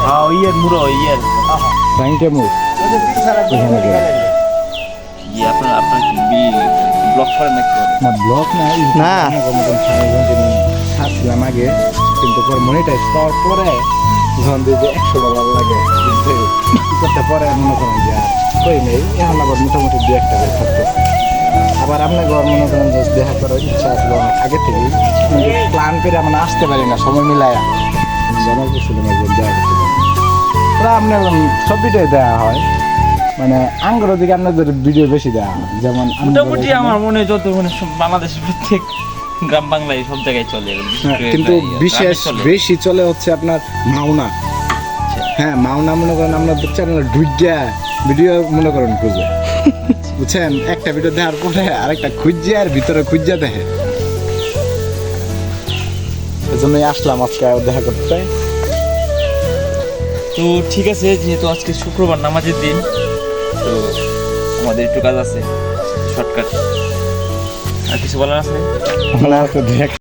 ইয়ের মুড়ো ইয়ের ফ্রাইংটে মুখ আপনার কি ব্লক করেন নাকি? না ব্লক না না। ছাড়ছিলাম আগে, কিন্তু পরে মনিটাইজ পাওয়ার পরে যখন দিয়ে যে $100 লাগে বুঝতে করতে পরে মনে করেন যে আর কই নেই, এখন আবার মোটামুটি 2-1টা করে থাকতেছে। আবার আপনাকে আবার মনে করেন যে দেখা করার ইচ্ছা আসলো অনেক আগে থেকেই, কিন্তু প্ল্যান করে আমরা আসতে পারি না সময় মিলায়া। জানা করছিলাম একজন দেখা করতে পারি ওরা আপনার সব ভিডিও দেওয়া হয়, মানে আঙ্গুর দিকে আপনাদের ভিডিও বেশি দেওয়া হয়। যেমন মোটামুটি আমার মনে হয় যত মানে বাংলাদেশের প্রত্যেক গ্রাম বাংলায় সব জায়গায় চলে, কিন্তু বিশেষ বেশি চলে হচ্ছে আপনার মাওনা। হ্যাঁ মাওনা মনে করেন আপনাদের চ্যানেল ঢুইয়া ভিডিও মনে করেন খুঁজে, বুঝছেন, একটা ভিডিও দেওয়ার পরে আরেকটা খুঁজছে আর ভিতরে খুঁজা দেখে। এজন্যই আসলাম আজকে দেখা করতে। তো ঠিক আছে, যেহেতু আজকে শুক্রবার নামাজের দিন, তো আমাদের একটু কাজ আছে শর্টকাট। আর কিছু বলার আছে? মানে